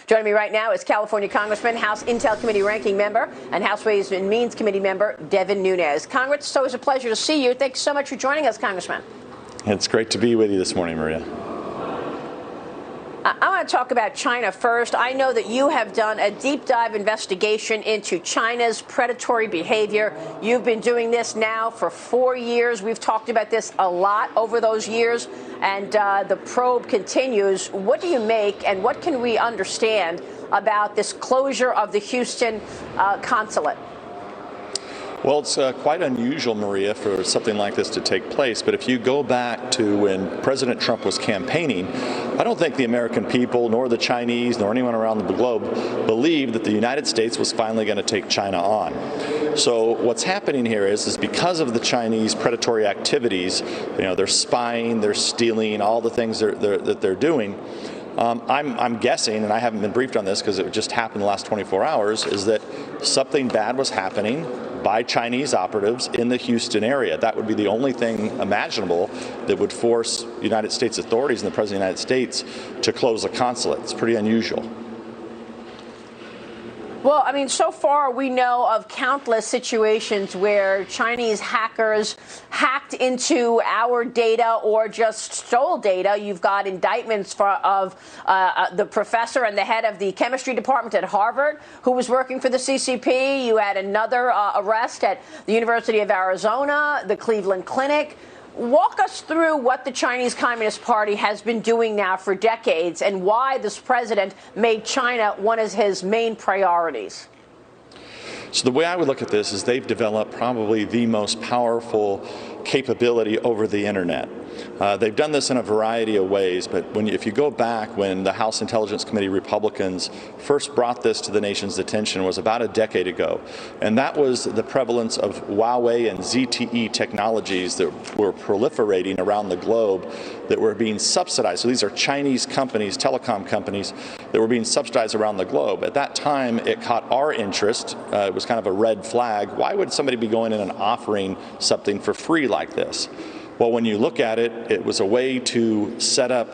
Joining me right now is California Congressman, House Intel Committee Ranking Member, and House Ways and Means Committee Member Devin Nunes. Congress, it's always a pleasure to see you. Thanks so much for joining us, Congressman. It's great to be with you this morning, Maria. I want to talk about China first. I know that you have done a deep dive investigation into China's predatory behavior. You've been doing this now for 4 years. We've talked about this a lot over those years, and the probe continues. What do you make, and what can we understand about this closure of the Houston consulate? Well, it's quite unusual, Maria, for something like this to take place. But if you go back to when President Trump was campaigning, I don't think the American people, nor the Chinese, nor anyone around the globe believed that the United States was finally going to take China on. So what's happening here is because of the Chinese predatory activities, they're spying, they're stealing, all the things that they're doing. I'm guessing, and I haven't been briefed on this because it just happened the last 24 hours, is that something bad was happening by Chinese operatives in the Houston area. That would be the only thing imaginable that would force United States authorities and the President of the United States to close a consulate. It's pretty unusual. Well, I mean, so far we know of countless situations where Chinese hackers hacked into our data or just stole data. You've got indictments of the professor and the head of the chemistry department at Harvard who was working for the CCP. You had another arrest at the University of Arizona, the Cleveland Clinic. Walk us through what the Chinese Communist Party has been doing now for decades and why this president made China one of his main priorities. So the way I would look at this is they've developed probably the most powerful capability over the internet. They've done this in a variety of ways, but if you go back when the House Intelligence Committee Republicans first brought this to the nation's attention was about a decade ago, and that was the prevalence of Huawei and ZTE technologies that were proliferating around the globe that were being subsidized. So these are Chinese companies, telecom companies, that were being subsidized around the globe. At that time, it caught our interest. It was kind of a red flag. Why would somebody be going in and offering something for free like this? Well, when you look at it, it was a way to set up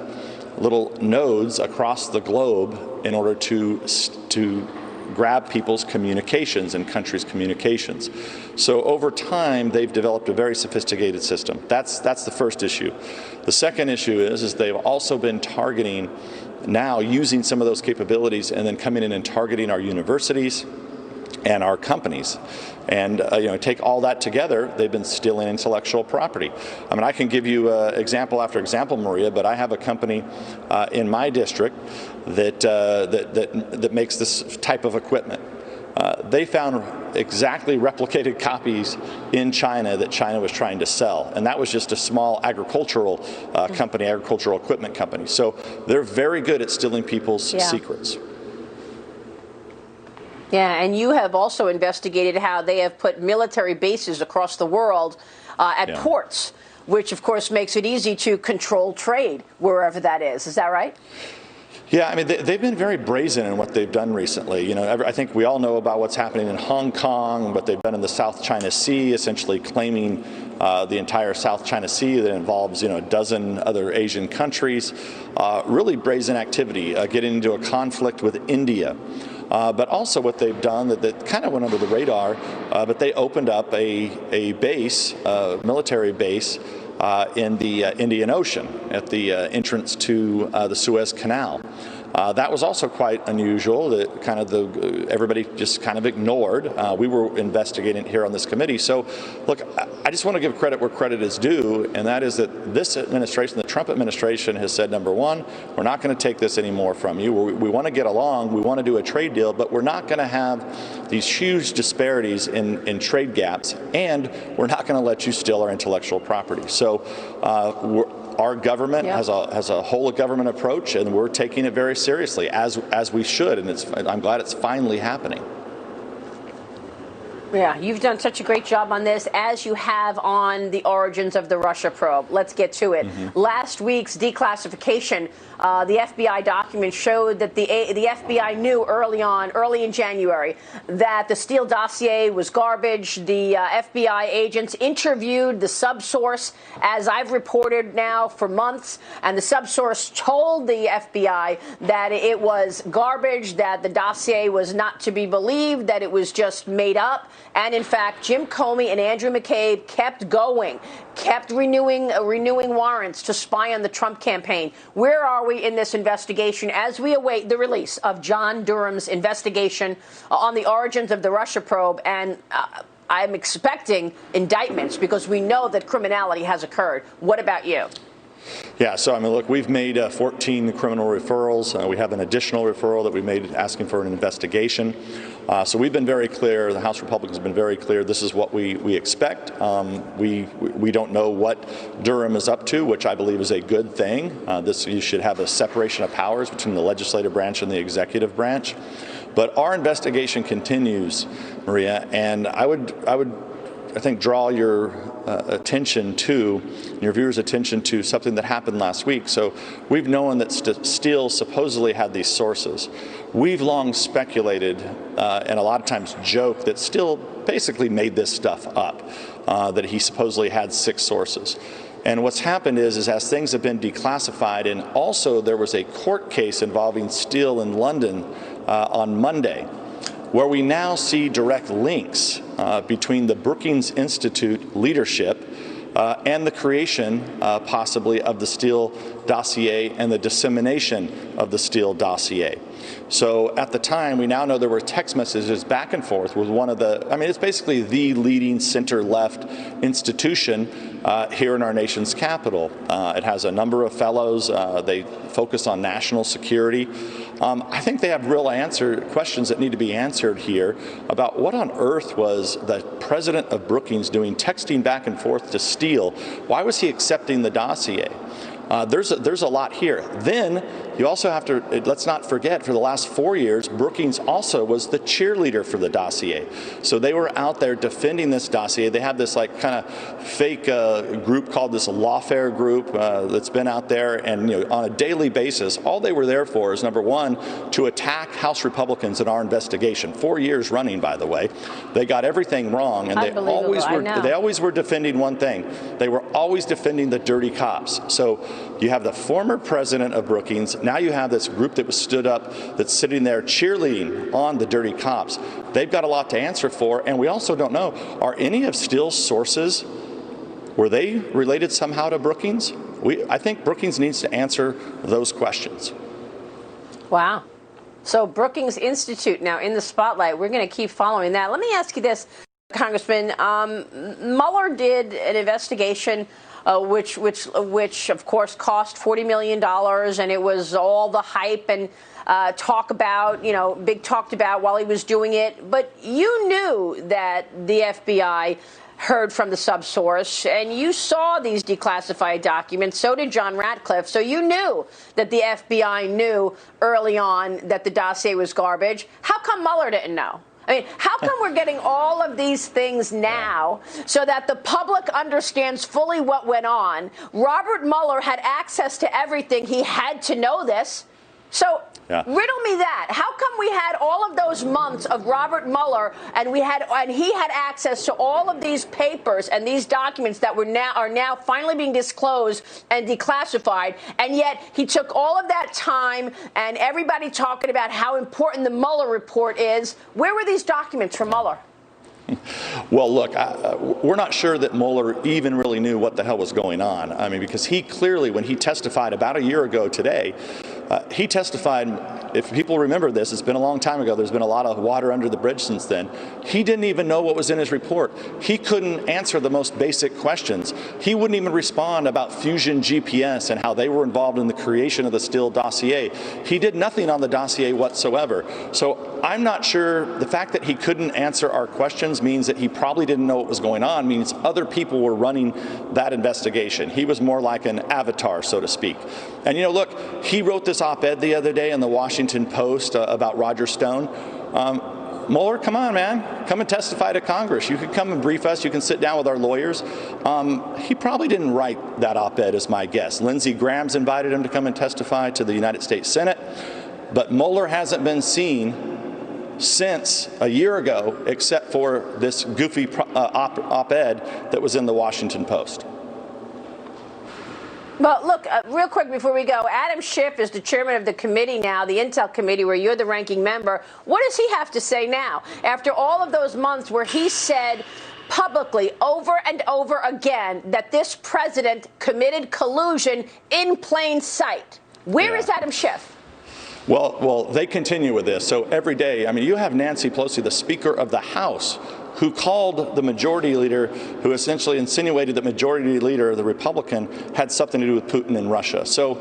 little nodes across the globe in order to grab people's communications and countries' communications. So over time, they've developed a very sophisticated system. That's the first issue. The second issue is they've also been targeting, now using some of those capabilities and then coming in and targeting our universities and our companies. And take all that together, they've been stealing intellectual property. I mean, I can give you example after example, Maria, but I have a company in my district that makes this type of equipment. They found exactly replicated copies in China that China was trying to sell, and that was just a small agricultural company, agricultural equipment company. So they're very good at stealing people's secrets. Yeah, and you have also investigated how they have put military bases across the world at ports, which of course makes it easy to control trade wherever that is. Is that right? Yeah, I mean, they've been very brazen in what they've done recently. I think we all know about what's happening in Hong Kong, what they've done in the South China Sea, essentially claiming the entire South China Sea that involves, a dozen other Asian countries. Really brazen activity, getting into a conflict with India. But also what they've done that kind of went under the radar, but they opened up a base, military base, in the Indian Ocean at the entrance to the Suez Canal. That was also quite unusual. That everybody just kind of ignored. We were investigating it here on this committee. So, look, I just want to give credit where credit is due, and that is that this administration, the Trump administration, has said, number one, we're not going to take this anymore from you. We want to get along. We want to do a trade deal, but we're not going to have these huge disparities in trade gaps, and we're not going to let you steal our intellectual property. So, our government has a whole of government approach, and we're taking it very seriously, as we should, and I'm glad it's finally happening. Yeah, you've done such a great job on this, as you have on the origins of the Russia probe. Let's get to it. Last week's declassification, the FBI document showed that the FBI knew early in January, that the Steele dossier was garbage. The FBI agents interviewed the subsource, as I've reported now for months, and the subsource told the FBI that it was garbage, that the dossier was not to be believed, that it was just made up. And in fact, Jim Comey and Andrew McCabe kept going, kept renewing warrants to spy on the Trump campaign. Where are we in this investigation as we await the release of John Durham's investigation on the origins of the Russia probe? And I'm expecting indictments, because we know that criminality has occurred. What about you? Yeah, so I mean, look, we've made 14 criminal referrals. We have an additional referral that we made asking for an investigation. So we've been very clear. The House Republicans have been very clear. This is what we expect. We don't know what Durham is up to, which I believe is a good thing. You should have a separation of powers between the legislative branch and the executive branch. But our investigation continues, Maria, and I think draw your attention to, your viewers' attention to something that happened last week. So we've known that Steele supposedly had these sources. We've long speculated and a lot of times joked that Steele basically made this stuff up, that he supposedly had 6 sources. And what's happened is as things have been declassified, and also there was a court case involving Steele in London on Monday, where we now see direct links between the Brookings Institute leadership and the creation, possibly, of the Steele dossier and the dissemination of the Steele dossier. So at the time, we now know there were text messages back and forth with one of the, I mean, it's basically the leading center-left institution here in our nation's capital. It has a number of fellows. They focus on national security. I think they have real questions that need to be answered here about what on earth was the president of Brookings doing, texting back and forth to Steele. Why was he accepting the dossier? There's a lot here. Then you also have to, let's not forget, for the last 4 years, Brookings also was the cheerleader for the dossier. So they were out there defending this dossier. They have this like kind of fake group called this lawfare group that's been out there, and on a daily basis, all they were there for is, number one, to attack House Republicans in our investigation. 4 years running, by the way. They got everything wrong, and they always were defending one thing. They were always defending the dirty cops. So you have the former president of Brookings. Now you have this group that was stood up that's sitting there cheerleading on the dirty cops. They've got a lot to answer for, and we also don't know, are any of Steele's sources, were they related somehow to Brookings? I think Brookings needs to answer those questions. Wow. So Brookings Institute now in the spotlight. We're going to keep following that. Let me ask you this, Congressman. Mueller did an investigation which of course cost $40 million, and it was all the hype and talked about while he was doing it. But you knew that the FBI heard from the subsource, and you saw these declassified documents. So did John Ratcliffe. So you knew that the FBI knew early on that the dossier was garbage. How come Mueller didn't know? I mean, how come we're getting all of these things now so that the public understands fully what went on? Robert Mueller had access to everything. He had to know this. So riddle me that. How come we had all of those months of Robert Mueller, and he had access to all of these papers and these documents that are now finally being disclosed and declassified, and yet he took all of that time and everybody talking about how important the Mueller report is? Where were these documents from Mueller? Well, look, we're not sure that Mueller even really knew what the hell was going on. I mean, because he clearly, when he testified about a year ago today, he testified, if people remember this, it's been a long time ago, there's been a lot of water under the bridge since then. He didn't even know what was in his report. He couldn't answer the most basic questions. He wouldn't even respond about Fusion GPS and how they were involved in the creation of the Steele dossier. He did nothing on the dossier whatsoever. So I'm not sure, the fact that he couldn't answer our questions means that he probably didn't know what was going on, means other people were running that investigation. He was more like an avatar, so to speak. And look, he wrote this op-ed the other day in the Washington Post about Roger Stone. Mueller, come on, man. Come and testify to Congress. You can come and brief us. You can sit down with our lawyers. He probably didn't write that op-ed, is my guess. Lindsey Graham's invited him to come and testify to the United States Senate. But Mueller hasn't been seen since a year ago, except for this goofy op-ed that was in the Washington Post. Well, look, real quick before we go, Adam Schiff is the chairman of the committee now, the Intel Committee, where you're the ranking member. What does he have to say now, after all of those months where he said publicly over and over again that this president committed collusion in plain sight? Where is Adam Schiff? Well, they continue with this. So every day, I mean, you have Nancy Pelosi, the Speaker of the House, who called the majority leader, who essentially insinuated that majority leader, the Republican, had something to do with Putin and Russia. So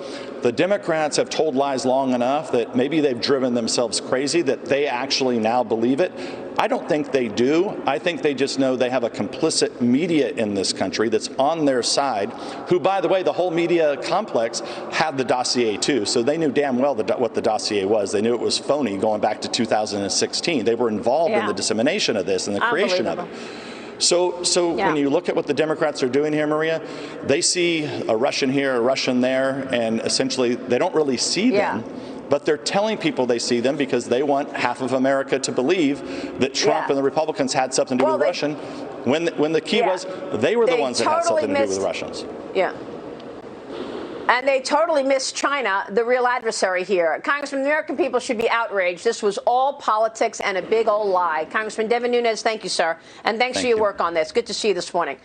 the Democrats have told lies long enough that maybe they've driven themselves crazy, that they actually now believe it. I don't think they do. I think they just know they have a complicit media in this country that's on their side, who, by the way, the whole media complex had the dossier too. So they knew damn well what the dossier was. They knew it was phony going back to 2016. They were involved in the dissemination of this and the creation of it. So when you look at what the Democrats are doing here, Maria, they see a Russian here, a Russian there, and essentially they don't really see them. But they're telling people they see them because they want half of America to believe that Trump and the Republicans had something to do with Russian, when the key was they were the ones that had something to do with the Russians. And they totally missed China, the real adversary here. Congressman, the American people should be outraged. This was all politics and a big old lie. Congressman Devin Nunes, thank you, sir. And thanks for your work on this. Good to see you this morning.